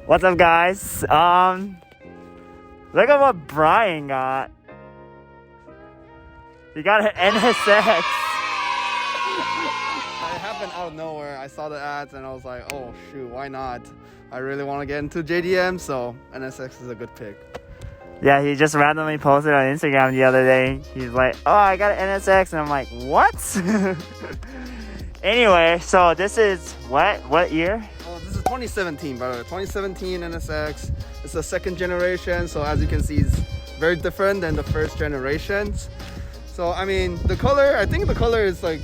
What's up, guys? Look at what Bryant got. He got an NSX. It happened out of nowhere. I saw the ads and I was like, oh shoot, why not? I really want to get into JDM, so NSX is a good pick. Yeah, he just randomly posted on Instagram the other day. He's like, oh, I got an NSX. And I'm like, what? Anyway, so this is what year? Oh, this is 2017, by the way. 2017 NSX. It's the second generation, so as you can see, it's very different than the first generations. So I mean, the color, I think the color is like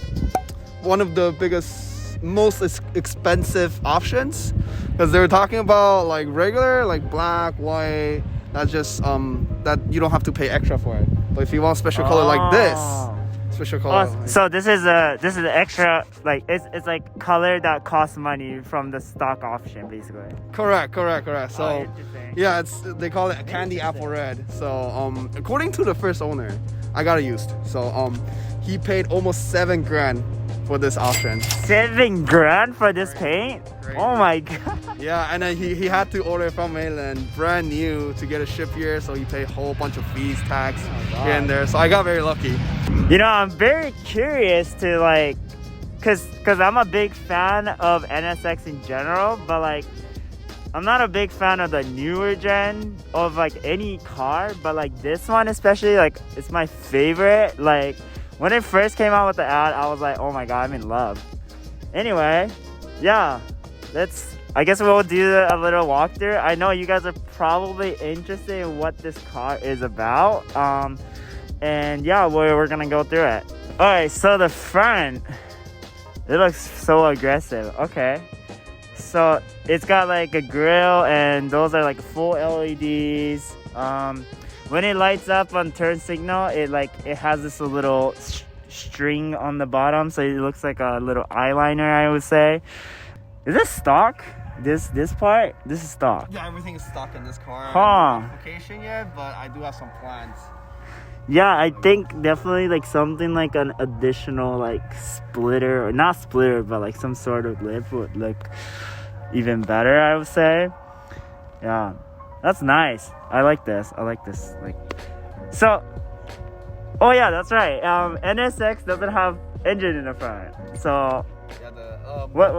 one of the biggest, most expensive options, because they were talking about like regular, like black, white. That's just that you don't have to pay extra for it. But if you want special color like this, special color. Oh, so this is an extra, like it's like color that costs money from the stock option, basically. Correct. So yeah, they call it a candy apple red. So according to the first owner, I got it used. So he paid almost $7,000 for this option. $7,000 for this paint? Great. Oh my god. Yeah, and then he had to order it from mainland, brand new, to get it shipped here. So he paid a whole bunch of fees, tax here and there. So I got very lucky. You know, I'm very curious to like, cause I'm a big fan of NSX in general, but like, I'm not a big fan of the newer gen of like any car, but like this one especially, like it's my favorite. Like when it first came out with the ad, I was like, oh my god, I'm in love. Anyway, yeah, I guess we'll do a little walkthrough. I know you guys are probably interested in what this car is about. And yeah, we're gonna go through it. All right, so the front, it looks so aggressive. Okay, so it's got like a grill, and those are like full LEDs. When it lights up on turn signal, it has this little string on the bottom, so it looks like a little eyeliner, I would say. Is this stock? This part? This is stock. Yeah, everything is stock in this car. Huh. No modification yet, but I do have some plans. Yeah, I think definitely like something like an additional like splitter, or not splitter, but like some sort of lip would look even better, I would say. Yeah, that's nice. I like this. Like, so, oh yeah, that's right. NSX doesn't have engine in the front. So Yeah,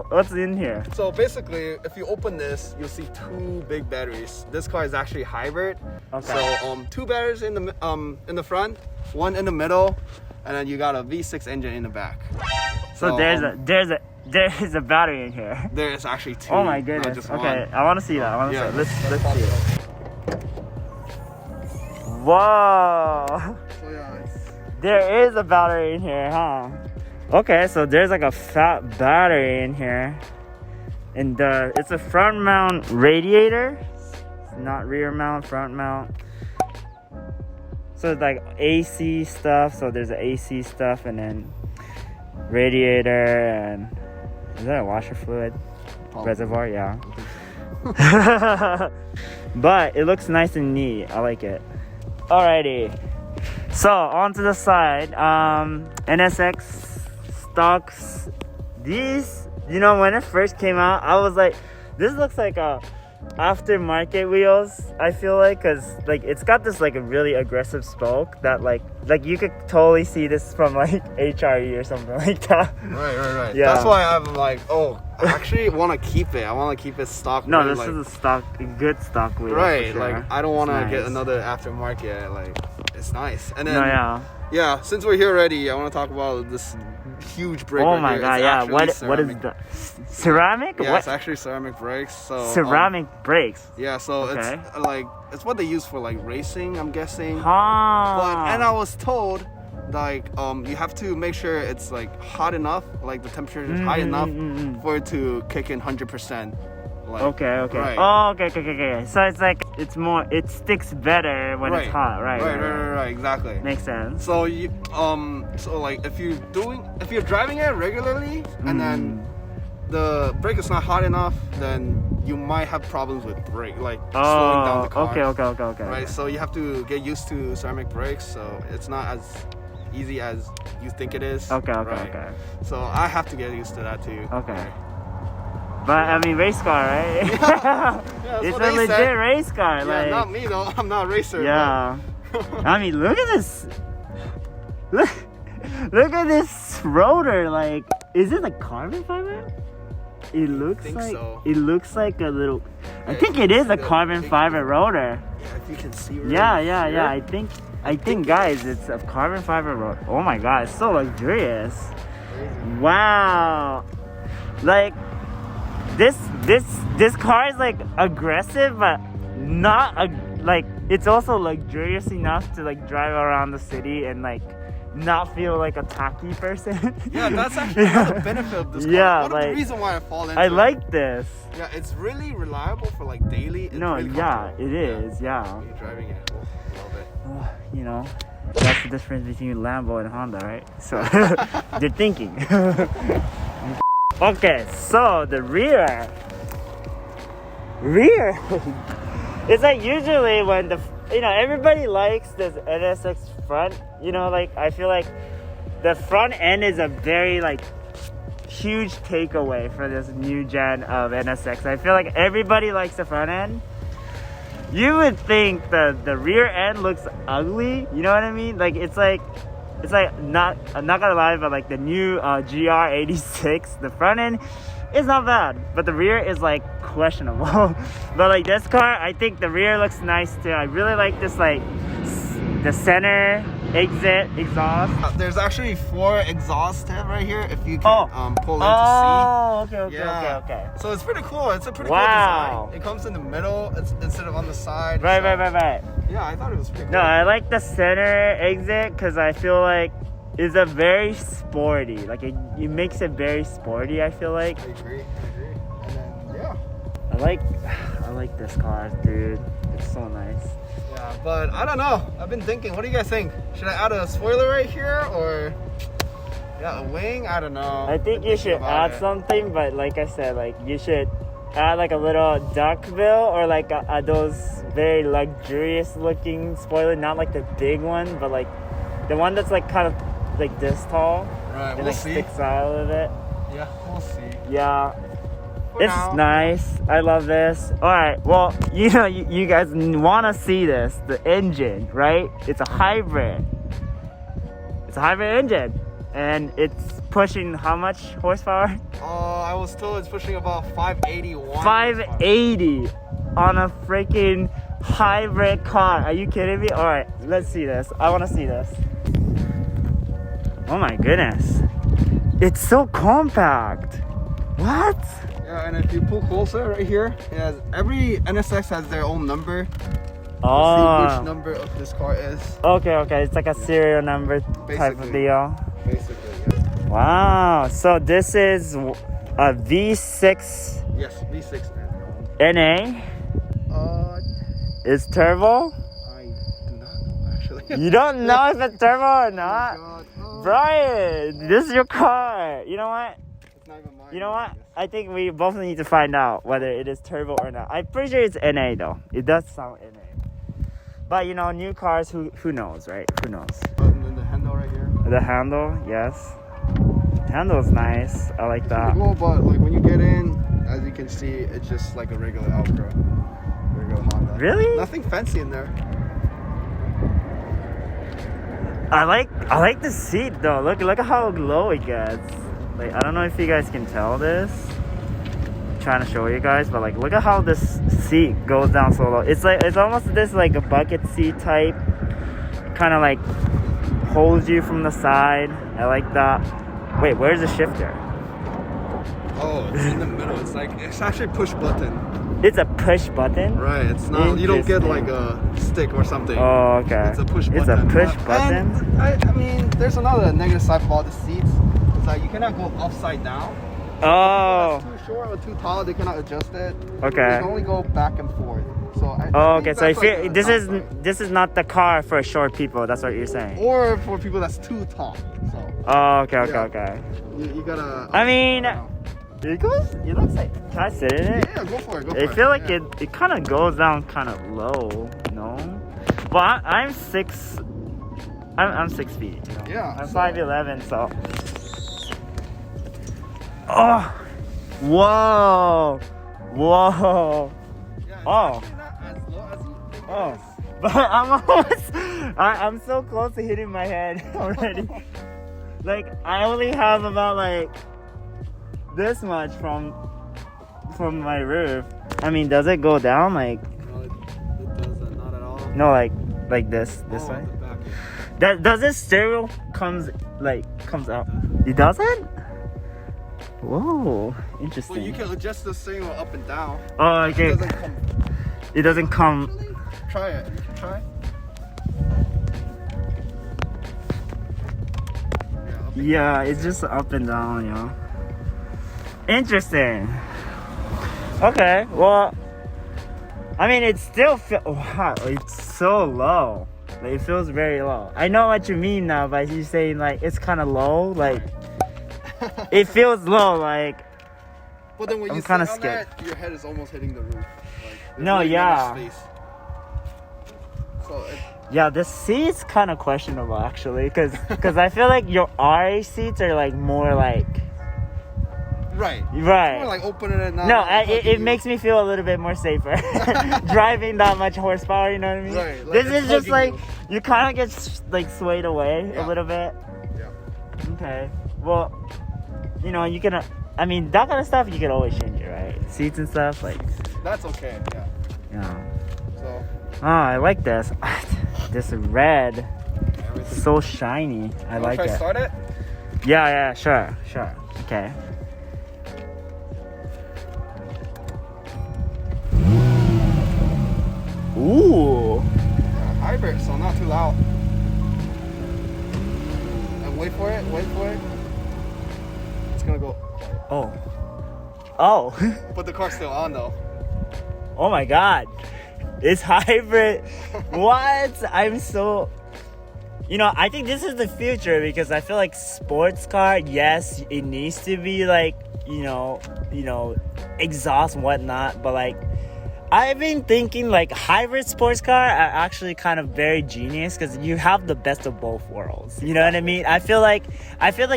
what's in here? So basically, if you open this, you'll see two big batteries. This car is actually hybrid. Okay. So two batteries in the front, one in the middle, and then you got a V6 engine in the back. So there's a battery in here. There is actually two. Oh my goodness. Not just Okay, one. I want to see that. Yeah. Let's see it. Whoa. So yeah, There is a battery in here, huh? Okay, so there's like a fat battery in here. And it's a front mount radiator. It's not rear mount, front mount. So it's like AC stuff. So there's AC stuff, and then radiator, and is that a washer fluid? Reservoir? Yeah. But it looks nice and neat. I like it. Alrighty. So onto the side. NSX stocks. These, you know, when it first came out, I was like, this looks like a aftermarket wheels, I feel like, because like it's got this like a really aggressive spoke that like you could totally see this from like HRE or something like that. Right. Yeah. That's why I'm like, oh, I actually want to keep it. I want to keep it stock. No, wheel, this is a good stock wheel. Right, for sure. like I don't want to Nice. get another aftermarket. Like it's nice. And then yeah. Since we're here already, I want to talk about this huge brake. Oh right my here. god, It's yeah. actually What is ceramic. the ceramic? Yeah, What? it's actually ceramic brakes. So Ceramic brakes. Yeah, so Okay. it's like it's what they use for like racing, I'm guessing. Huh. And I was told like you have to make sure it's like hot enough, like the temperature is high enough for it to kick in 100%. Like, Okay. Right. Oh, okay. So it's like it sticks better when it's hot, right? Right, exactly. Makes sense. So you so like if you're driving it regularly and then the brake is not hot enough, then you might have problems with brake, like slowing down the car. Okay. Right, so you have to get used to ceramic brakes, so it's not as easy as you think it is. Okay. So I have to get used to that too. Okay. But I mean, race car, right? Yeah, It's what a they legit said. race car. Yeah, like, not me though. I'm not a racer. yeah. I mean, look at this. Look at this rotor. Like, is it like carbon fiber? It looks think like so. it looks like a little. I Yeah, think you it can is see a the carbon big fiber rotor. Yeah, if you can see. Right Yeah. here. I think, guys, it's a carbon fiber rotor. Oh my god, it's so luxurious. Crazy. Wow. Like, this car is like aggressive, but not like, it's also luxurious enough to like drive around the city and like not feel like a tacky person. Yeah, that's actually another benefit of this car. Yeah, One of like, the reason why I fall into I it. like this. Yeah, it's really reliable for like daily. It's No, really yeah, comfortable. it is, yeah. When you're driving it. Oh, love it. Oh, you know, that's the difference between Lambo and Honda, right? So they're thinking. Okay, so the rear. It's like usually when everybody likes this NSX front. You know, like I feel like the front end is a very like huge takeaway for this new gen of NSX. I feel like everybody likes the front end. You would think the rear end looks ugly. You know what I mean? Like it's like not, I'm not gonna lie, but like the new GR86, the front end is not bad, but the rear is like questionable. But like this car, I think the rear looks nice too. I really like this, like the center exit exhaust. There's actually 4 exhaust tabs right here. If you can pull in to see. Okay. So it's pretty cool. It's a pretty Wow. cool design. It comes in the middle instead of on the side. Right. Yeah, I thought it was pretty cool. No, I like the center exit because I feel like it's a very sporty. Like it makes it very sporty. I feel like. I agree. And then yeah. I like this car, dude. It's so nice. Yeah, but I don't know. I've been thinking. What do you guys think? Should I add a spoiler right here or a wing? I don't know. I think you should add something, but like I said, like you should add like a little duckbill or like those very luxurious looking spoiler, not like the big one, but like the one that's like kind of like this tall. Right, and we'll like see. sticks out a little bit. Yeah, we'll see. Yeah. For It's now. nice. I love this. All right. Well, you guys want to see this. The engine, right? It's a hybrid. It's a hybrid engine. And it's pushing how much horsepower? I was told it's pushing about 581. 580 on a freaking hybrid car. Are you kidding me? All right. Let's see this. I want to see this. Oh my goodness. It's so compact. What? Yeah, and if you pull closer right here, every NSX has their own number. Oh. See which number of this car is. Okay. It's like a serial number type of Basically. deal. Basically, yeah. Wow. So this is a V6 Yes, V6. NA. Is turbo? I do not know actually. You don't know if it's turbo or not? God. Oh. Brian, this is your car. You know what? It's not even mine. You know what? I think we both need to find out whether it is turbo or not. I'm pretty sure it's NA though. It does sound NA. But new cars, who knows, right? Who knows? And then the handle right here. The handle, yes. Handle's nice. I like that. Cool, but like when you get in, as you can see, it's just like a regular Outtro. Regular Honda. Really? Nothing fancy in there. I like the seat though. Look at how low it gets. Like, I don't know if you guys can tell this. I'm trying to show you guys, but like look at how this seat goes down so low. It's almost this like a bucket seat type. Kind of like holds you from the side. I like that. Wait, where's the shifter? Oh, it's in the middle. It's actually push button. It's a push button? Right, it's not. You don't get Interesting. like a stick or something. Oh, okay. It's a push button. It's a push But- button? and I mean, there's another negative side about the seats. It's like you cannot go upside down. Oh. If it's too short or too tall, they cannot adjust it. Okay. You can only go back and forth. So I Oh, think okay. So I that's feel like a this is not the car for short people. That's what you're saying. or for people that's too tall. So Oh, okay. Yeah. you gotta. I mean, know. it looks like. Can I sit in it? Yeah, go for it. Go for I it. feel like Yeah. it kind of goes down kind of low. No. Well, I'm 6. I'm 6 feet. Yeah. I'm so- 5'11", so. Oh, Whoa. Whoa. Yeah, it's Oh. actually not as low as you think Oh. it is. But I'm almost, I'm so close to hitting my head already. Like, I only have about like this much from my roof. I mean, does it go down like? No, it doesn't. Not at all. No, like this way. The back. Does this stereo comes out? It doesn't? Whoa, interesting. Well, you can adjust the steering wheel up and down. Oh, okay. It doesn't come. It doesn't come. Really? Try it. You can try. Yeah, it's just up and down, yo. Interesting. Okay, well, I mean, it still wow, it's so low. Like, it feels very low. I know what you mean now by you saying like it's kind of low. Like, it feels low. Like, But then when I'm you kinda sit on scared. that, your head is almost hitting the roof. Like, there's No, really yeah. not much space. So yeah, the seat's kind of questionable actually, because I feel like your RA seats are like more like. right. Right. More like opening it now. No, it makes me feel a little bit more safer. Driving that much horsepower, you know what I mean? Right, like this it's is just like, hugging you kind of get like swayed away a Yeah. little bit. Yeah. Okay. Well, you know, you can, I mean, that kind of stuff, you can always change it, right? Seats and stuff, like, That's okay. Yeah. yeah. So Oh, I like this. This red, everything. so shiny. I like If I it. start it. Yeah, sure. Okay. Ooh. Yeah, hybrid, so not too loud. And wait for it. It's gonna go. Oh. But the car's still on though. Oh my god. It's hybrid. What? I'm so... You know, I think this is the future because I feel like sports car, yes, it needs to be like, you know, exhaust and whatnot, but like, I've been thinking like hybrid sports car are actually kind of very genius because you have the best of both worlds. You know what I mean? I feel like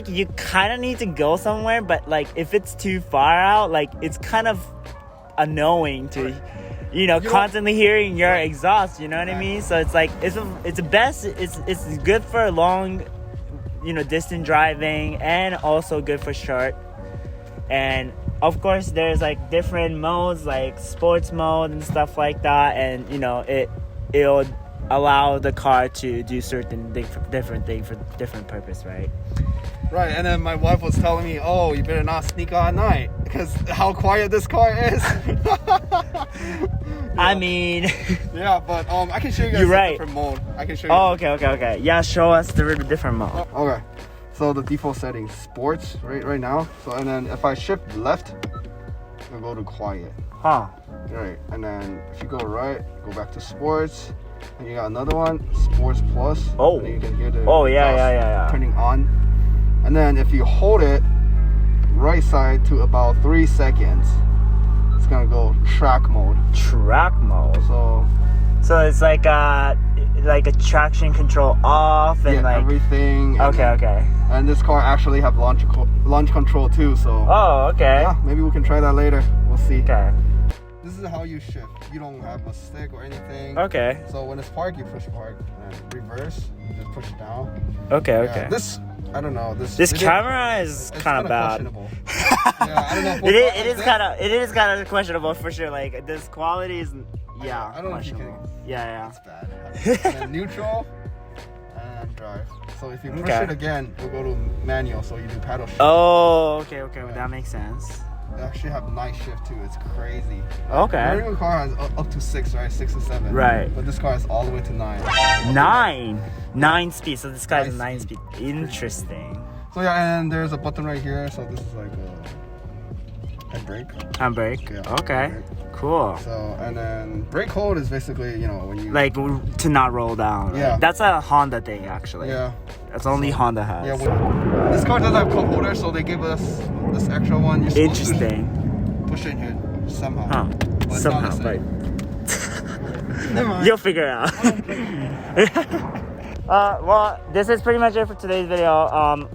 you kind of need to go somewhere, but like if it's too far out, like it's kind of annoying to, you know, constantly hearing your exhaust. You know what I mean? So it's like it's good for long, you know, distance driving and also good for short. And of course, there's like different modes, like sports mode and stuff like that, and you know, it'll allow the car to do certain different things for different purpose, right? Right, and then my wife was telling me, "Oh, you better not sneak out at night because how quiet this car is." I mean, yeah, but I can show you guys You're a right. different mode. I can show you. oh, okay. Yeah, show us the different mode. Okay. So the default settings, sports, right now. So and then if I shift left, it'll go to quiet. Huh? Right, and then if you go right, go back to sports, and you got another one, sports plus. Oh. And then you can hear the Yeah. turning on. And then if you hold it right side to about 3 seconds, it's gonna go track mode. Track mode. So it's like a traction control off and yeah, like everything. And Okay. And this car actually have launch control too. So Oh, okay. yeah, maybe we can try that later. We'll see. Okay. This is how you shift. You don't have a stick or anything. Okay. So when it's parked, you push park, and then reverse, you just push it down. Okay. Yeah, this, I don't know. This camera is it's kind of bad. questionable. Yeah, I don't know. If It is kind of questionable for sure. Like this quality is, yeah, I don't know if you questionable. can. Yeah. It's bad. And then neutral and drive. So if you push Okay. it again, we'll go to manual. So you do paddle shift. Oh, okay. That makes sense. They actually have night shift too. It's crazy. Okay. Every car has up to 6, right? 6 or 7. Right. But this car is all the way to 9. 9 speed. So this guy's 9 9 speed. Interesting. So yeah, and there's a button right here. So this is like a brake. Handbrake. Yeah, Okay. brake. Cool. So and then brake hold is basically, you know, when you Like to not roll down. Right? Yeah. That's a Honda thing, actually. yeah. That's only Honda has. Yeah, this car doesn't have cup holder, so they give us this extra one. You're supposed Interesting. to push it in here somehow. Huh. But it's Somehow, not the right. same. Never mind. You'll figure it out. Well, this is pretty much it for today's video.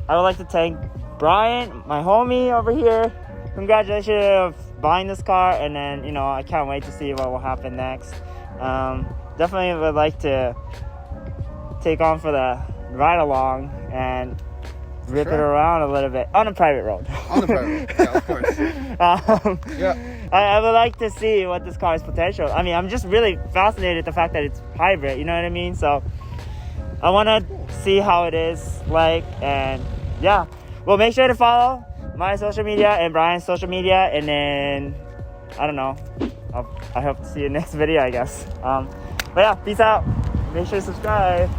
I would like to thank Bryant, my homie over here, congratulations on buying this car, and then, you know, I can't wait to see what will happen next. Definitely would like to take on for the ride along and rip it around a little bit on a private road. On the private road, yeah, of course. Yeah. I would like to see what this car's potential. I mean, I'm just really fascinated with the fact that it's hybrid, you know what I mean? So I want to see how it is like, and yeah. Well, make sure to follow my social media and Brian's social media, and then, I don't know, I hope to see you next video, I guess. But yeah, peace out. Make sure to subscribe.